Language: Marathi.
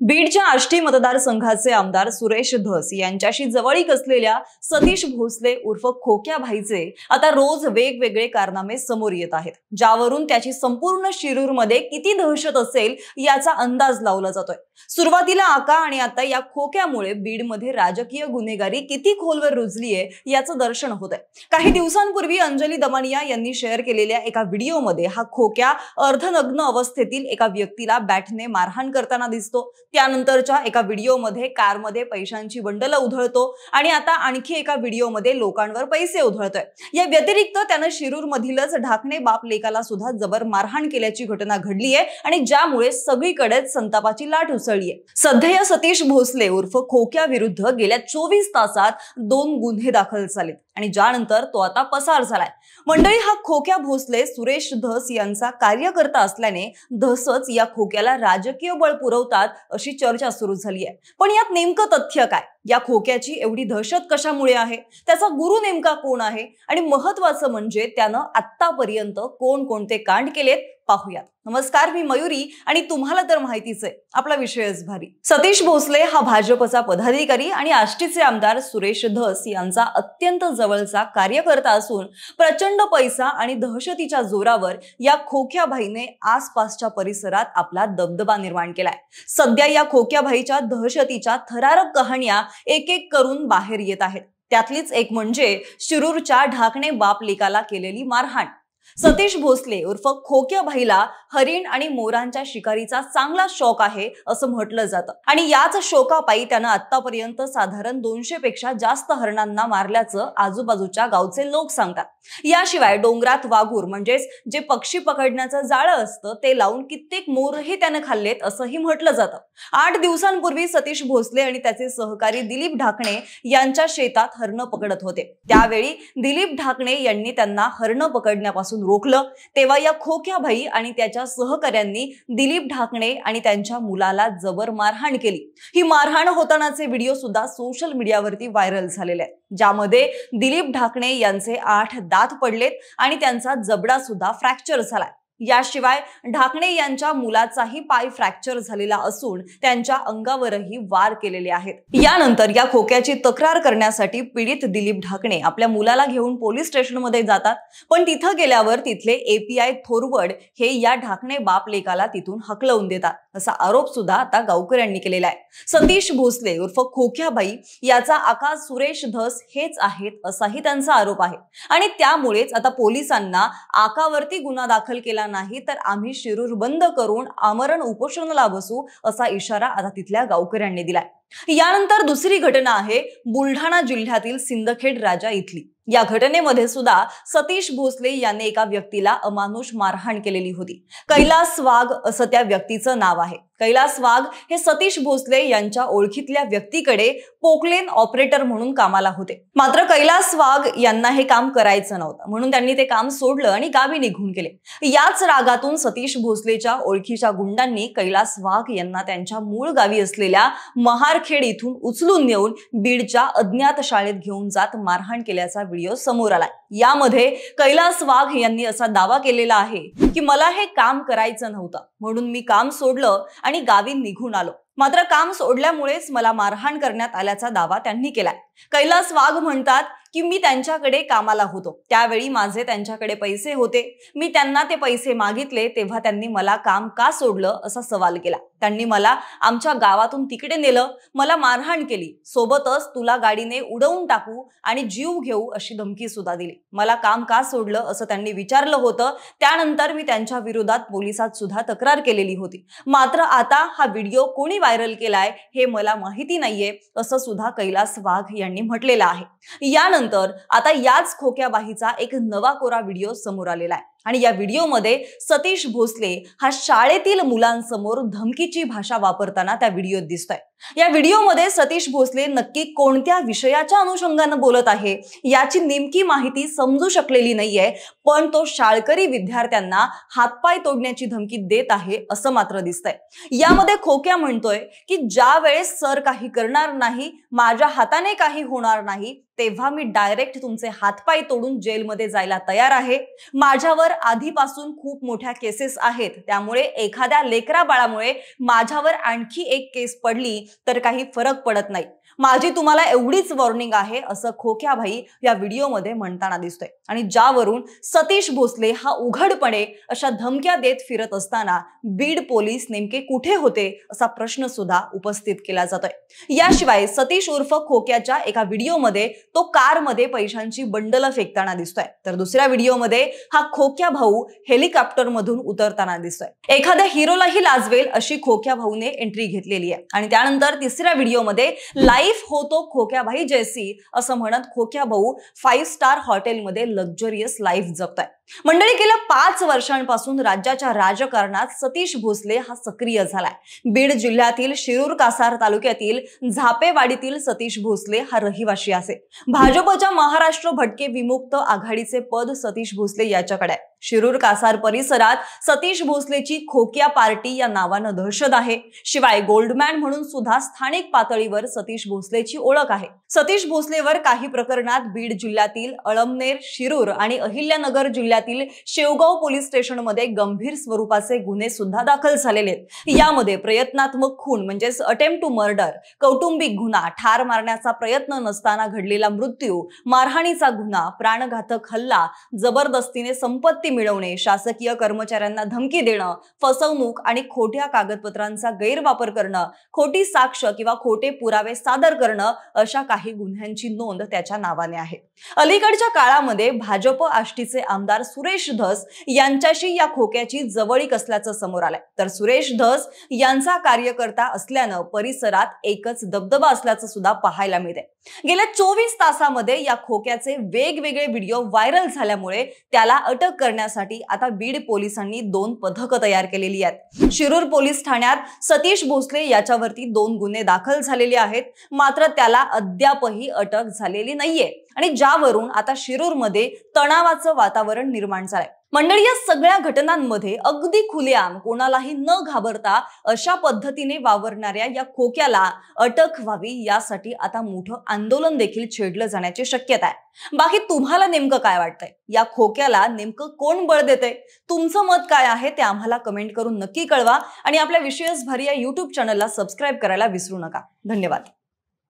बीडच्या आष्टी मतदारसंघाचे आमदार सुरेश धस यांच्याशी जवळीक असलेल्या सतीश भोसले उर्फ खोक्या भाईचे आता रोज वेगवेगळे कारनामे समोर येत आहेत, ज्यावरून त्याची संपूर्ण शिरूरमध्ये किती दहशत असेल याचा अंदाज लावला जातोय। सुरुवातीला आका आणि आता या खोक्यामुळे बीडमध्ये राजकीय गुन्हेगारी किती खोलवर रुजलीये याचं दर्शन होतंय। काही दिवसांपूर्वी अंजली दमानिया यांनी शेअर केलेल्या एका व्हिडिओमध्ये हा खोक्या अर्धनग्न अवस्थेतील एका व्यक्तीला बॅटने मारहाण करताना दिसतो। त्यानंतरच्या एका व्हिडिओमध्ये कारमध्ये पैशांची बंडल उधळतो आणि आता आणखी एका व्हिडिओमध्ये लोकांवर पैसे उधळतोय। या व्यतिरिक्त त्याने शिरूर मधीलच ढाकणे बाप लेकाला सुद्धा जबर मारहाण केल्याची घटना घडली आहे आणि ज्यामुळे सगळीकडेच संतापाची लाट उसळली आहे। सध्या सतीश भोसले उर्फ खोक्या विरुद्ध गेल्या 24 तासात 2 गुन्हे दाखल झालेत आणि ज्यानंतर तो आता पसार झालाय। मंडळी, हा खोक्या भोसले सुरेश धस यांचा कार्यकर्ता असल्याने धसच या खोक्याला राजकीय बळ पुरवतात अशी चर्चा सुरू झाली आहे। पण यात नेमकं तथ्य काय? या खोक्याची एवढी दहशत कशामुळे आहे? त्याचा गुरु नेमका कोण आहे? आणि महत्त्वाचं म्हणजे त्यानं आतापर्यंत कोणकोणते कांड केलेत पाहूयात। नमस्कार, मी मयुरी आणि तुम्हाला तर माहितीच आहे, आपला विषयच भारी। सतीश भोसले हा भाजपचा पदाधिकारी आणि आष्टीचे आमदार सुरेश धस यांचा अत्यंत जवळचा कार्यकर्ता असून प्रचंड पैसा आणि दहशतीच्या जोरावर या खोक्या भाईने आसपासच्या परिसरात आपला दबदबा निर्माण केलाय। सध्या या खोक्या भाईच्या दहशतीच्या थरारक कहाण्या एक एक करून बाहेर येत आहेत। त्यातलीच एक म्हणजे शिरूरच्या ढाकणे बाप लेकाला केलेली मारहाण। सतीश भोसले उर्फ खोक्या भाईला हरिण आणि मोरांच्या शिकारीचा चांगला शौक आहे असं म्हटलं जातं आणि याच शौकापायी त्यानं आतापर्यंत साधारण 200 पेक्षा जास्त हरणांना मारल्याचं आजूबाजूच्या गावचे लोक सांगतात। याशिवाय डोंगरात वाघूर म्हणजेच जे पक्षी पकडण्याचं जाळं असतं ते लावून कित्येक मोरही त्यानं खाल्लेत असंही म्हटलं जातं। 8 दिवसांपूर्वी सतीश भोसले आणि त्याचे सहकारी दिलीप ढाकणे यांच्या शेतात हरणं पकडत होते। त्यावेळी दिलीप ढाकणे यांनी त्यांना हरणं पकडण्यापासून रोखलं। तेव्हा या खोक्या भाई आणि त्याच्या सहकाऱ्यांनी दिलीप ढाकणे आणि त्यांच्या मुलाला जबर मारहाण केली। ही मारहाण होतानाचे व्हिडिओ सुद्धा सोशल मीडियावरती व्हायरल झालेले आहेत, ज्यामध्ये दिलीप ढाकणे यांचे 8 दात पडलेत आणि त्यांचा जबडा सुद्धा फ्रॅक्चर झालाय। याशिवाय ढाकणे यांच्या मुलाचाही पाय फ्रॅक्चर झालेला असून त्यांच्या अंगावरही वार केलेले आहेत। यानंतर या खोक्याची तक्रार करण्यासाठी पीडित दिलीप ढाकणे आपल्या मुलाला घेऊन पोलीस स्टेशनमध्ये जातात, पण तिथं गेल्यावर तिथले API थोरवड हे या ढाकणे बाप लेकाला तिथून हकलवून देतात असा आरोप सुद्धा आता गावकऱ्यांनी केलेला आहे। सतीश भोसले उर्फ खोक्या भाई याचा आका सुरेश धस हेच आहेत असाही त्यांचा आरोप आहे आणि त्यामुळेच आता पोलिसांना आकावरती गुन्हा दाखल केला नाही तर आम्ही शिरूर बंद करून आमरण उपोषणाला बसू असा इशारा आता तिथल्या गावकऱ्यांनी दिलाय। यानंतर दुसरी घटना आहे बुलढाणा जिल्ह्यातील सिंदखेड राजा इथली। या घटनेमध्ये सुद्धा सतीश भोसले याने एका व्यक्तीला अमानुष मारहाण केलेली होती। कैलास वाघ असं त्या व्यक्तीचं नाव आहे। कैलास वाघ हे सतीश भोसले यांच्या ओळखीतल्या व्यक्तीकडे पोकलेन ऑपरेटर म्हणून कामाला होते। मात्र कैलास वाघ यांना हे काम करायचं नव्हतं, म्हणून त्यांनी ते काम सोडलं आणि गावी निघून गेले। याच रागातून सतीश भोसलेच्या ओळखीच्या गुंडांनी कैलास वाघ यांना त्यांच्या मूळ गावी असलेल्या महारखेड इथून उचलून नेऊन बीडच्या अज्ञात शाळेत घेऊन जात मारहाण केल्याचा व्हिडिओ समोर आलाय। यामध्ये कैलास वाघ यांनी असा दावा केलेला आहे की मला हे काम करायचं नव्हतं, म्हणून मी काम सोडलं आणि गावी निघून आलो। मात्र काम सोडल्यामुळेच मला मारहाण करण्यात आल्याचा दावा त्यांनी केलाय। कैलास वाघ म्हणतात की मी त्यांच्याकडे कामाला होतो, त्यावेळी माझे त्यांच्याकडे पैसे होते। मी त्यांना ते पैसे मागितले तेव्हा त्यांनी मला काम का सोडलं असा सवाल केला। त्यांनी मला आमच्या गावातून तिकडे नेलं, मला मारहाण केली, सोबतच तुला गाडीने उडवून टाकू आणि जीव घेऊ अशी धमकी सुद्धा दिली। मला काम का सोडलं असं त्यांनी विचारलं होतं। त्यानंतर मी त्यांच्या विरोधात पोलिसात सुद्धा तक्रार केलेली होती। मात्र आता हा व्हिडिओ कोणी व्हायरल केलाय हे मला माहिती नाहीये असं सुद्धा कैलास वाघ यांनी म्हटलेलं आहे। यानंतर आता याच खोक्या बाईचा एक नवा कोरा व्हिडिओ समोर आलेला आहे आणि या व्हिडिओमध्ये सतीश भोसले हा शाळेतील मुलांसमोर धमकीची भाषा वापरताना त्या व्हिडिओत दिसतोय। या व्हिडिओमध्ये सतीश भोसले नक्की कोणत्या विषयाच्या अनुषंगाने बोलत आहे याची नेमकी माहिती समजू शकलेली नाहीये, पण तो शाळकरी विद्यार्थ्यांना हातपाय तोडण्याची धमकी देत आहे असं मात्र दिसतंय। यामध्ये खोक्या म्हणतोय की ज्या वेळेस सर काही करणार नाही, माझ्या हाताने काही होणार नाही, तेव्हा मी डायरेक्ट तुमचे हातपाय तोडून जेलमध्ये जायला तयार आहे। माझ्यावर आधीपासून खूप मोठ्या केसेस आहेत, त्यामुळे एखाद्या लेकरा बाळामुळे माझ्यावर आणखी एक केस पडली तर काही फरक पडत नाही। माझी तुम्हाला एवढीच वॉर्निंग आहे असं खोक्या भाई या व्हिडिओमध्ये म्हणताना दिसतोय। आणि ज्यावरून सतीश भोसले हा उघडपणे अशा धमक्या देत फिरत असताना बीड पोलीस नेमके कुठे होते असा प्रश्न सुद्धा उपस्थित केला जातोय। याशिवाय सतीश उर्फ खोक्याच्या एका व्हिडिओमध्ये तो कारमध्ये पैशांची बंडल फेकताना दिसतोय, तर दुसऱ्या व्हिडिओमध्ये हा खोक्या भाऊ हेलिकॉप्टर मधून उतरताना दिसतोय। एखाद्या हिरोलाही लाजवेल अशी खोक्या भाऊने एंट्री घेतलेली आहे। आणि त्यानंतर तिसऱ्या व्हिडिओमध्ये लाईफ होतो खोक्या भाई जैसी असं म्हणत खोक्या भाऊ 5 स्टार हॉटेलमध्ये लक्झरियस लाईफ जगताय। मंडळी, गेल्या 5 वर्षांपासून राज्याच्या राजकारणात सतीश भोसले हा सक्रिय झालाय। बीड जिल्ह्यातील शिरूर कासार तालुक्यातील झापेवाडीतील सतीश भोसले हा रहिवासी आहे। भाजपच्या महाराष्ट्र भटके विमुक्त आघाडीचे पद सतीश भोसले याच्याकडे आहे। शिरूर कासार परिसरात सतीश भोसलेची खोक्या पार्टी या नावानं दहशत आहे। शिवाय गोल्डमॅन म्हणून सुद्धा स्थानिक पातळीवर सतीश भोसलेची ओळख आहे। सतीश भोसलेवर काही प्रकरणात बीड जिल्ह्यातील अळमनेर, शिरूर आणि अहिल्यानगर जिल्ह्यातील शेवगाव पोलीस स्टेशनमध्ये गंभीर स्वरूपाचे गुन्हे सुद्धा दाखल झालेले आहेत। यामध्ये प्रयत्नात्मक खून म्हणजेच अटेम्प्ट टू मर्डर, कौटुंबिक गुन्हा, ठार मारण्याचा प्रयत्न नसताना घडलेला मृत्यू, मारहाणीचा गुन्हा, प्राणघातक हल्ला, जबरदस्तीने संपत्ती मिळवणे, शासकीय कर्मचाऱ्यांना धमकी देणं, फसवणूक आणि खोट्या कागदपत्रांचा गैरवापर करणं, खोटी साक्ष किंवा खोटे पुरावे सादर करणं अशा काही गुन्ह्यांची नोंद त्याच्या नावाने आहे। अलीकडच्या काळामध्ये भाजप आष्टीचे आमदार सुरेश धस यांच्याशी या खोक्याची जवळीक असल्याचं समोर आलंय। तर सुरेश धस यांचा कार्यकर्ता असल्यानं परिसरात एकच दबदबा असल्याचं सुद्धा पाहायला मिळते। गेल्या 24 तासामध्ये या खोक्याचे वेगवेगळे व्हिडिओ व्हायरल झाल्यामुळे त्याला अटक करण्यासाठी आता बीड पोलिसांनी 2 पथकं तयार केलेली आहेत। शिरूर पोलीस ठाण्यात सतीश भोसले याच्यावरती 2 गुन्हे दाखल झालेले आहेत, मात्र त्याला अद्यापही अटक झालेली नाहीये आणि ज्यावरून आता शिरूरमध्ये तणावाचं वातावरण निर्माण झालंय। मंडळी, या सगळ्या घटनांमध्ये अगदी खुलेआम कोणालाही न घाबरता अशा पद्धतीने वावरणाऱ्या या खोक्याला अटक व्हावी यासाठी आता मोठं आंदोलन देखील छेडलं जाण्याची शक्यता आहे। बाकी तुम्हाला नेमकं काय वाटतंय? या खोक्याला नेमकं कोण बळ देतंय? तुमचं मत काय आहे ते आम्हाला कमेंट करून नक्की कळवा आणि आपल्या विशेष भर या YouTube चॅनलला सबस्क्राइब करायला विसरू नका। धन्यवाद।